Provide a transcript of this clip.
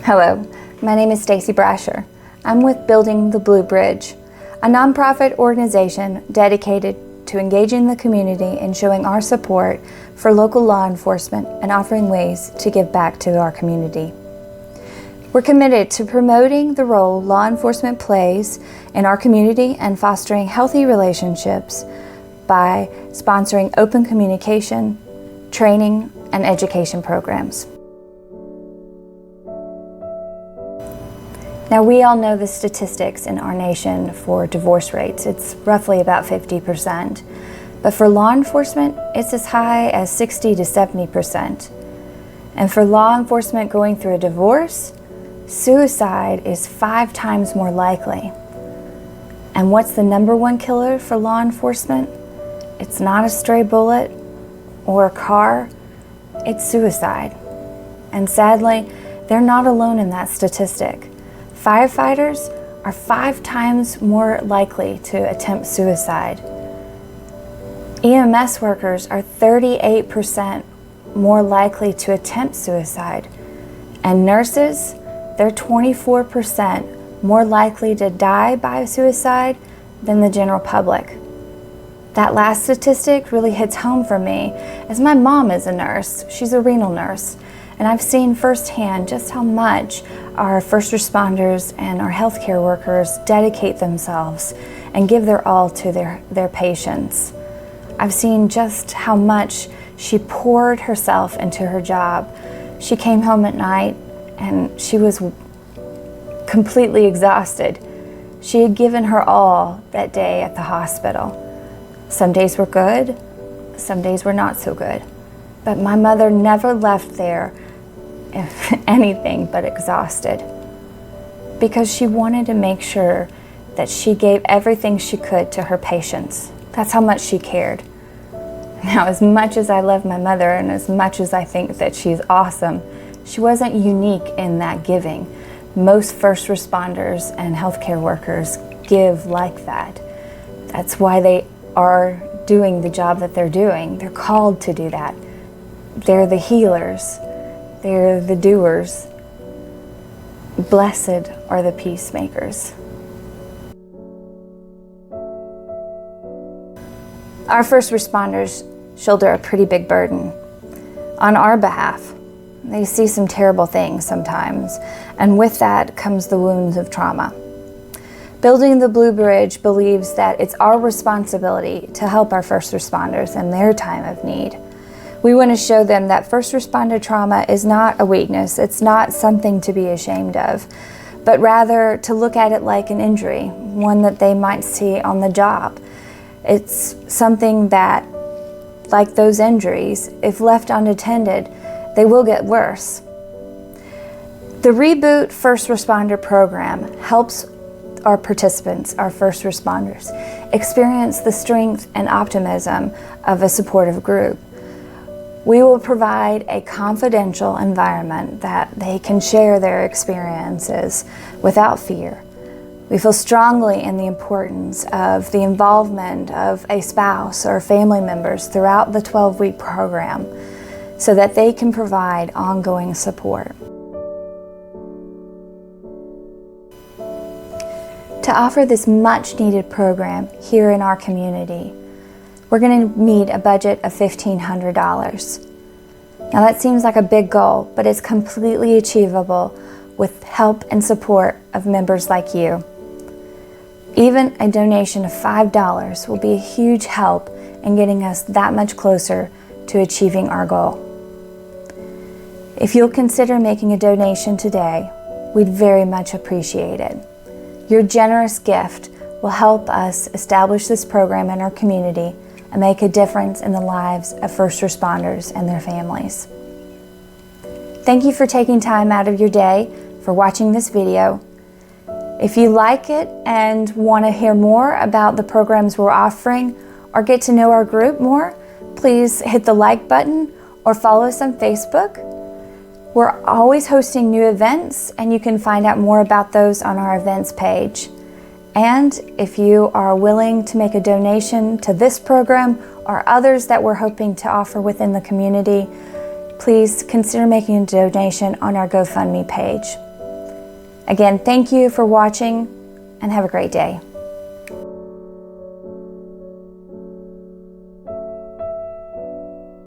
Hello, my name is Stacy Brasher. I'm with Building the Blue Bridge, a nonprofit organization dedicated to engaging the community and showing our support for local law enforcement and offering ways to give back to our community. We're committed to promoting the role law enforcement plays in our community and fostering healthy relationships by sponsoring open communication, training, and education programs. Now, we all know the statistics in our nation for divorce rates. It's roughly about 50%. But for law enforcement, it's as high as 60 to 70%. And for law enforcement going through a divorce, suicide is 5 times more likely. And what's the number one killer for law enforcement? It's not a stray bullet or a car, it's suicide. And sadly, they're not alone in that statistic. Firefighters are 5 times more likely to attempt suicide. EMS workers are 38% more likely to attempt suicide. And nurses, they're 24% more likely to die by suicide than the general public. That last statistic really hits home for me, as my mom is a nurse. She's a renal nurse. And I've seen firsthand just how much our first responders and our healthcare workers dedicate themselves and give their all to their patients. I've seen just how much she poured herself into her job. She came home at night and she was completely exhausted. She had given her all that day at the hospital. Some days were good, some days were not so good. But my mother never left there anything but exhausted, because she wanted to make sure that she gave everything she could to her patients. That's how much she cared. Now, as much as I love my mother and as much as I think that she's awesome, she wasn't unique in that giving. Most first responders and healthcare workers give like that. That's why they are doing the job that they're doing. They're called to do that. They're the healers. They're the doers. Blessed are the peacemakers. Our first responders shoulder a pretty big burden on our behalf. They see some terrible things sometimes, and with that comes the wounds of trauma. Building the Blue Bridge believes that it's our responsibility to help our first responders in their time of need. We want to show them that first responder trauma is not a weakness, it's not something to be ashamed of, but rather to look at it like an injury, one that they might see on the job. It's something that, like those injuries, if left unattended, they will get worse. The Reboot First Responder Program helps our participants, our first responders, experience the strength and optimism of a supportive group. We will provide a confidential environment that they can share their experiences without fear. We feel strongly in the importance of the involvement of a spouse or family members throughout the 12-week program so that they can provide ongoing support. To offer this much-needed program here in our community, we're going to need a budget of $1,500. Now that seems like a big goal, but it's completely achievable with help and support of members like you. Even a donation of $5 will be a huge help in getting us that much closer to achieving our goal. If you'll consider making a donation today, we'd very much appreciate it. Your generous gift will help us establish this program in our community and make a difference in the lives of first responders and their families. Thank you for taking time out of your day for watching this video. If you like it and want to hear more about the programs we're offering or get to know our group more, please hit the like button or follow us on Facebook. We're always hosting new events, and you can find out more about those on our events page. And if you are willing to make a donation to this program or others that we're hoping to offer within the community, please consider making a donation on our GoFundMe page. Again, thank you for watching and have a great day.